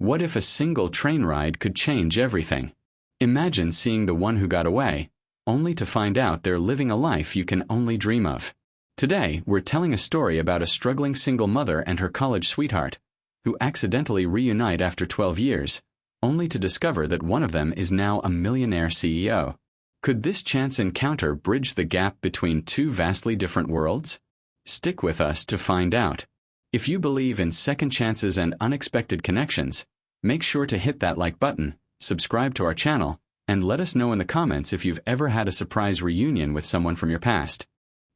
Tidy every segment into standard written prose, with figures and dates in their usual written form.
What if a single train ride could change everything? Imagine seeing the one who got away, only to find out they're living a life you can only dream of. Today, we're telling a story about a struggling single mother and her college sweetheart, who accidentally reunite after 12 years, only to discover that one of them is now a millionaire CEO. Could this chance encounter bridge the gap between two vastly different worlds? Stick with us to find out. If you believe in second chances and unexpected connections, make sure to hit that like button, subscribe to our channel, and let us know in the comments if you've ever had a surprise reunion with someone from your past.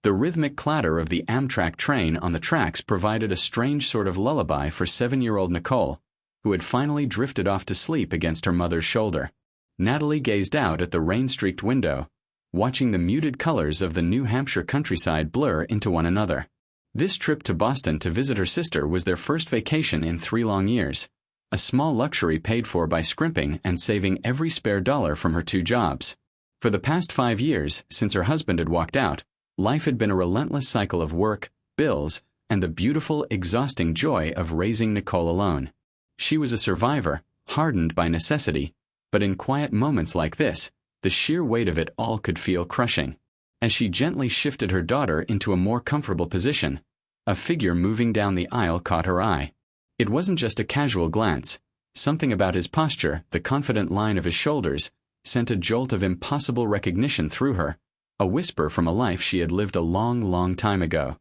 The rhythmic clatter of the Amtrak train on the tracks provided a strange sort of lullaby for 7-year-old Nicole, who had finally drifted off to sleep against her mother's shoulder. Natalie gazed out at the rain-streaked window, watching the muted colors of the New Hampshire countryside blur into one another. This trip to Boston to visit her sister was their first vacation in 3 long years, a small luxury paid for by scrimping and saving every spare dollar from her 2 jobs. For the past 5 years, since her husband had walked out, life had been a relentless cycle of work, bills, and the beautiful, exhausting joy of raising Nicole alone. She was a survivor, hardened by necessity, but in quiet moments like this, the sheer weight of it all could feel crushing. As she gently shifted her daughter into a more comfortable position, a figure moving down the aisle caught her eye. It wasn't just a casual glance. Something about his posture, the confident line of his shoulders, sent a jolt of impossible recognition through her, a whisper from a life she had lived a long, long time ago.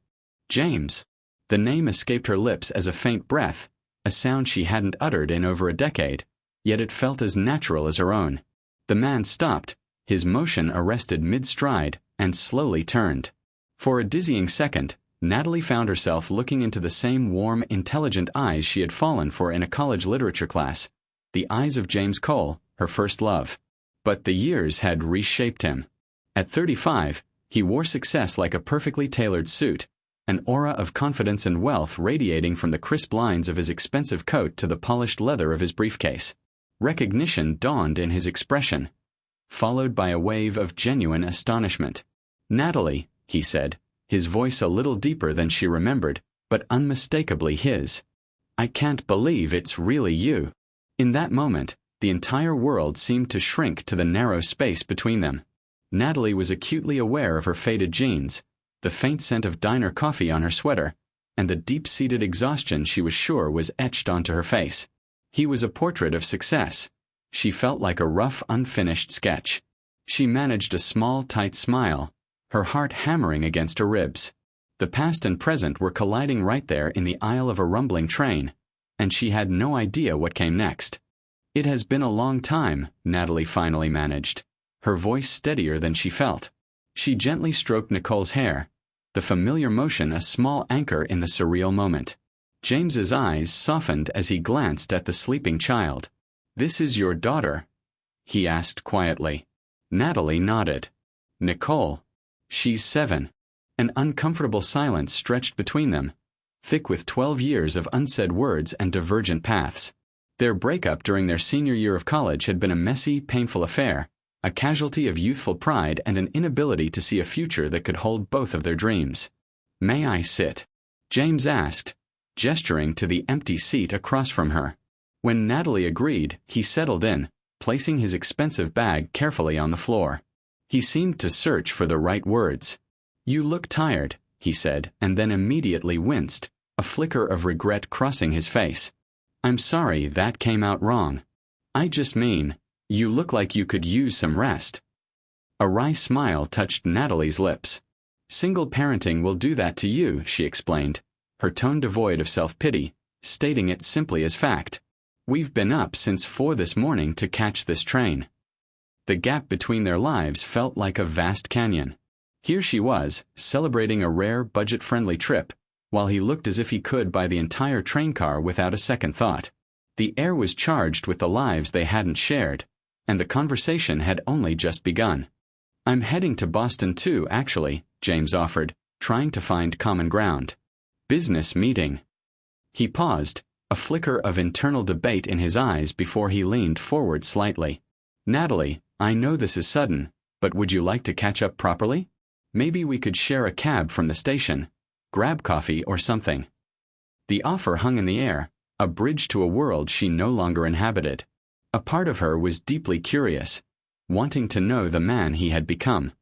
James. The name escaped her lips as a faint breath, a sound she hadn't uttered in over a decade, yet it felt as natural as her own. The man stopped, his motion arrested mid-stride, and slowly turned. For a dizzying second, Natalie found herself looking into the same warm, intelligent eyes she had fallen for in a college literature class, the eyes of James Cole, her first love. But the years had reshaped him. At 35, he wore success like a perfectly tailored suit, an aura of confidence and wealth radiating from the crisp lines of his expensive coat to the polished leather of his briefcase. Recognition dawned in his expression, followed by a wave of genuine astonishment. "Natalie," he said, his voice a little deeper than she remembered, but unmistakably his. "I can't believe it's really you." In that moment, the entire world seemed to shrink to the narrow space between them. Natalie was acutely aware of her faded jeans, the faint scent of diner coffee on her sweater, and the deep-seated exhaustion she was sure was etched onto her face. He was a portrait of success. She felt like a rough, unfinished sketch. She managed a small, tight smile, her heart hammering against her ribs. The past and present were colliding right there in the aisle of a rumbling train, and she had no idea what came next. "It has been a long time," Natalie finally managed, her voice steadier than she felt. She gently stroked Nicole's hair, the familiar motion a small anchor in the surreal moment. James's eyes softened as he glanced at the sleeping child. "This is your daughter?" he asked quietly. Natalie nodded. "Nicole. She's 7. An uncomfortable silence stretched between them, thick with 12 years of unsaid words and divergent paths. Their breakup during their senior year of college had been a messy, painful affair, a casualty of youthful pride and an inability to see a future that could hold both of their dreams. "May I sit?" James asked, gesturing to the empty seat across from her. When Natalie agreed, he settled in, placing his expensive bag carefully on the floor. He seemed to search for the right words. "You look tired," he said, and then immediately winced, a flicker of regret crossing his face. "I'm sorry that came out wrong. I just mean, you look like you could use some rest." A wry smile touched Natalie's lips. "Single parenting will do that to you," she explained, her tone devoid of self-pity, stating it simply as fact. "We've been up since 4 this morning to catch this train." The gap between their lives felt like a vast canyon. Here she was, celebrating a rare, budget-friendly trip, while he looked as if he could buy the entire train car without a second thought. The air was charged with the lives they hadn't shared, and the conversation had only just begun. "I'm heading to Boston too, actually," James offered, trying to find common ground. "Business meeting." He paused, a flicker of internal debate in his eyes before he leaned forward slightly. "Natalie, I know this is sudden, but would you like to catch up properly? Maybe we could share a cab from the station, grab coffee or something." The offer hung in the air, a bridge to a world she no longer inhabited. A part of her was deeply curious, wanting to know the man he had become.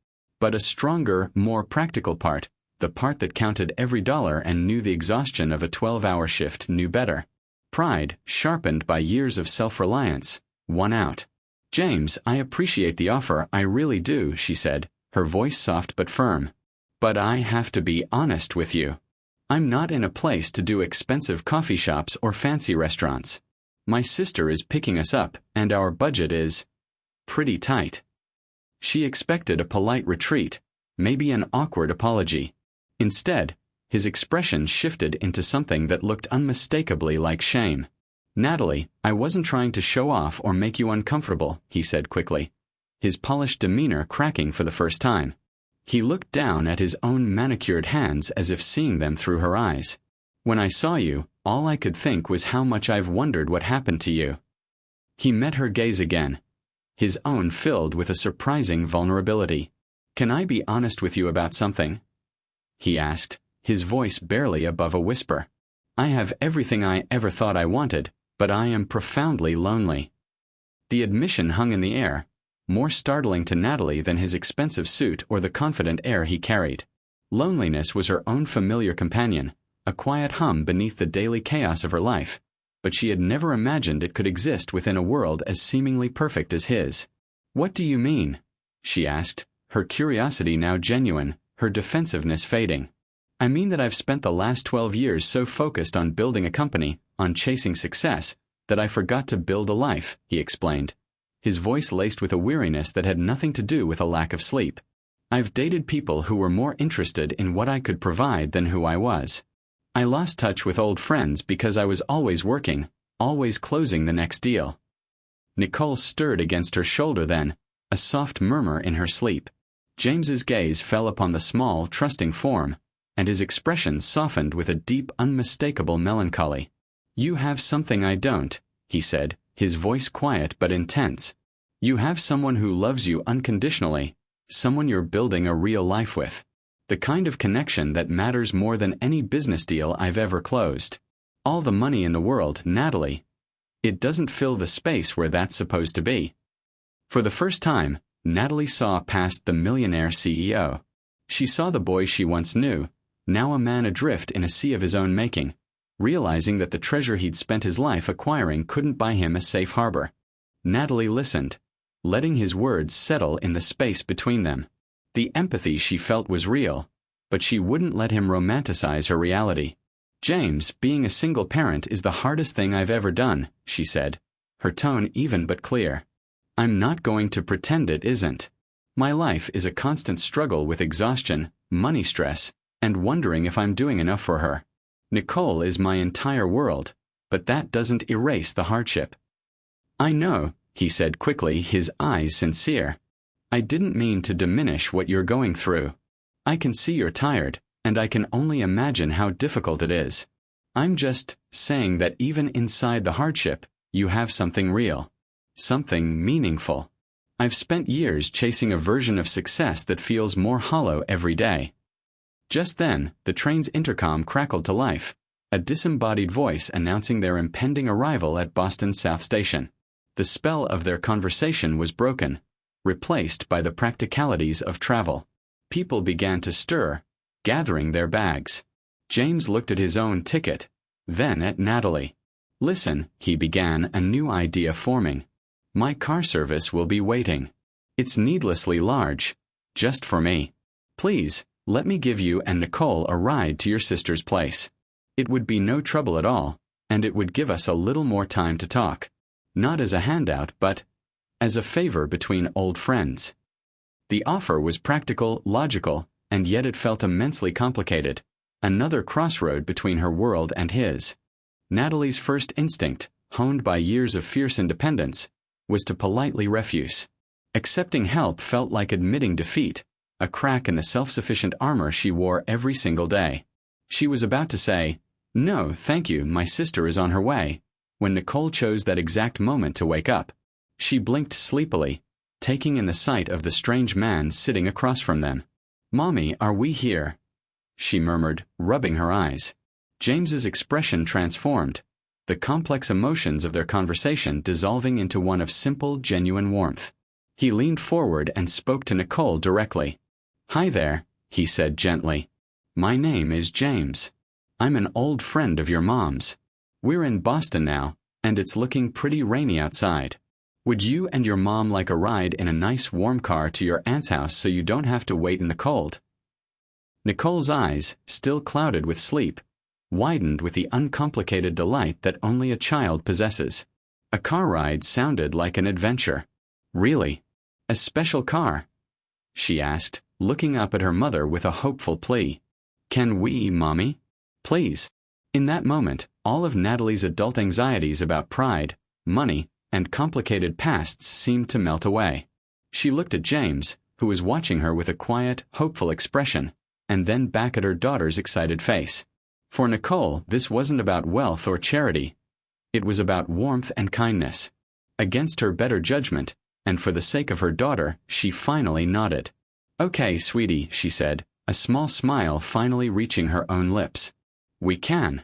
But a stronger, more practical part, the part that counted every dollar and knew the exhaustion of a 12-hour shift, knew better. Pride, sharpened by years of self-reliance, won out. "James, I appreciate the offer, I really do," she said, her voice soft but firm. "But I have to be honest with you. I'm not in a place to do expensive coffee shops or fancy restaurants. My sister is picking us up, and our budget is pretty tight." She expected a polite retreat, maybe an awkward apology. Instead, his expression shifted into something that looked unmistakably like shame. "Natalie, I wasn't trying to show off or make you uncomfortable," he said quickly, his polished demeanor cracking for the first time. He looked down at his own manicured hands as if seeing them through her eyes. "When I saw you, all I could think was how much I've wondered what happened to you." He met her gaze again, his own filled with a surprising vulnerability. "Can I be honest with you about something?" he asked, his voice barely above a whisper. "I have everything I ever thought I wanted, but I am profoundly lonely." The admission hung in the air, more startling to Natalie than his expensive suit or the confident air he carried. Loneliness was her own familiar companion, a quiet hum beneath the daily chaos of her life, but she had never imagined it could exist within a world as seemingly perfect as his. "What do you mean?" she asked, her curiosity now genuine, her defensiveness fading. "I mean that I've spent the last 12 years so focused on building a company, on chasing success, that I forgot to build a life," he explained, his voice laced with a weariness that had nothing to do with a lack of sleep. "I've dated people who were more interested in what I could provide than who I was. I lost touch with old friends because I was always working, always closing the next deal." Nicole stirred against her shoulder then, a soft murmur in her sleep. James's gaze fell upon the small, trusting form, and his expression softened with a deep, unmistakable melancholy. "You have something I don't," he said, his voice quiet but intense. "You have someone who loves you unconditionally, someone you're building a real life with. The kind of connection that matters more than any business deal I've ever closed. All the money in the world, Natalie. It doesn't fill the space where that's supposed to be." For the first time, Natalie saw past the millionaire CEO. She saw the boy she once knew, now a man adrift in a sea of his own making, realizing that the treasure he'd spent his life acquiring couldn't buy him a safe harbor. Natalie listened, letting his words settle in the space between them. The empathy she felt was real, but she wouldn't let him romanticize her reality. "James, being a single parent is the hardest thing I've ever done," she said, her tone even but clear. "I'm not going to pretend it isn't. My life is a constant struggle with exhaustion, money stress, and wondering if I'm doing enough for her. Nicole is my entire world, but that doesn't erase the hardship." "I know," he said quickly, his eyes sincere. "I didn't mean to diminish what you're going through. I can see you're tired, and I can only imagine how difficult it is. I'm just saying that even inside the hardship, you have something real. Something meaningful. I've spent years chasing a version of success that feels more hollow every day." Just then, the train's intercom crackled to life, a disembodied voice announcing their impending arrival at Boston South Station. The spell of their conversation was broken, replaced by the practicalities of travel. People began to stir, gathering their bags. James looked at his own ticket, then at Natalie. "Listen," he began, a new idea forming. "My car service will be waiting. It's needlessly large, just for me. Please, let me give you and Nicole a ride to your sister's place. It would be no trouble at all, and it would give us a little more time to talk. Not as a handout, but as a favor between old friends." The offer was practical, logical, and yet it felt immensely complicated, another crossroad between her world and his. Natalie's first instinct, honed by years of fierce independence, was to politely refuse. Accepting help felt like admitting defeat, a crack in the self-sufficient armor she wore every single day. She was about to say, "No, thank you, my sister is on her way," when Nicole chose that exact moment to wake up. She blinked sleepily, taking in the sight of the strange man sitting across from them. "Mommy, are we here?" she murmured, rubbing her eyes. James's expression transformed, the complex emotions of their conversation dissolving into one of simple, genuine warmth. He leaned forward and spoke to Nicole directly. "Hi there," he said gently. "My name is James. I'm an old friend of your mom's. We're in Boston now, and it's looking pretty rainy outside. Would you and your mom like a ride in a nice warm car to your aunt's house so you don't have to wait in the cold?" Nicole's eyes, still clouded with sleep, widened with the uncomplicated delight that only a child possesses. A car ride sounded like an adventure. "Really? A special car?" she asked, looking up at her mother with a hopeful plea. "Can we, Mommy? Please." In that moment, all of Natalie's adult anxieties about pride, money, and complicated pasts seemed to melt away. She looked at James, who was watching her with a quiet, hopeful expression, and then back at her daughter's excited face. For Nicole, this wasn't about wealth or charity. It was about warmth and kindness. Against her better judgment, and for the sake of her daughter, she finally nodded. "Okay, sweetie," she said, a small smile finally reaching her own lips. "We can."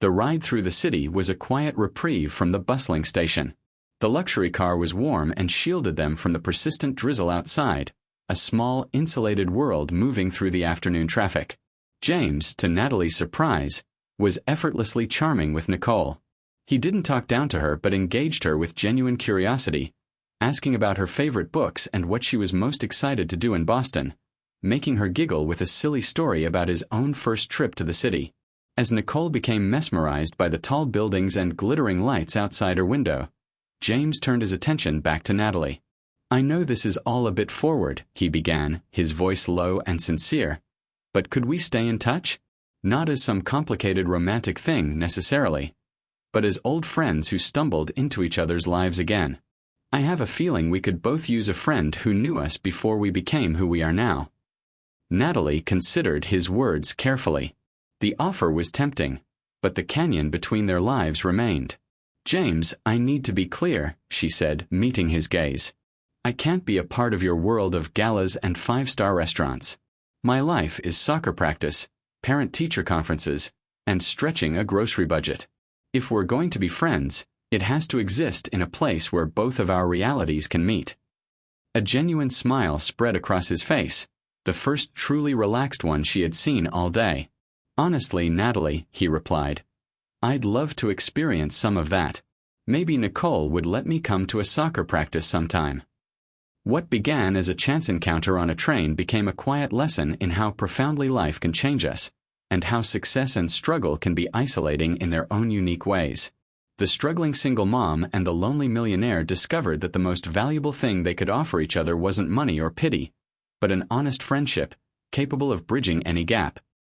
The ride through the city was a quiet reprieve from the bustling station. The luxury car was warm and shielded them from the persistent drizzle outside, a small, insulated world moving through the afternoon traffic. James, to Natalie's surprise, was effortlessly charming with Nicole. He didn't talk down to her but engaged her with genuine curiosity, asking about her favorite books and what she was most excited to do in Boston, making her giggle with a silly story about his own first trip to the city. As Nicole became mesmerized by the tall buildings and glittering lights outside her window, James turned his attention back to Natalie. "I know this is all a bit forward," he began, his voice low and sincere, "but could we stay in touch? Not as some complicated romantic thing, necessarily, but as old friends who stumbled into each other's lives again. I have a feeling we could both use a friend who knew us before we became who we are now." Natalie considered his words carefully. The offer was tempting, but the canyon between their lives remained. "James, I need to be clear," she said, meeting his gaze. "I can't be a part of your world of galas and five-star restaurants. My life is soccer practice, parent-teacher conferences, and stretching a grocery budget. If we're going to be friends, it has to exist in a place where both of our realities can meet." A genuine smile spread across his face, the first truly relaxed one she had seen all day. "Honestly, Natalie," he replied, "I'd love to experience some of that. Maybe Nicole would let me come to a soccer practice sometime." What began as a chance encounter on a train became a quiet lesson in how profoundly life can change us, and how success and struggle can be isolating in their own unique ways. The struggling single mom and the lonely millionaire discovered that the most valuable thing they could offer each other wasn't money or pity, but an honest friendship, capable of bridging any gap.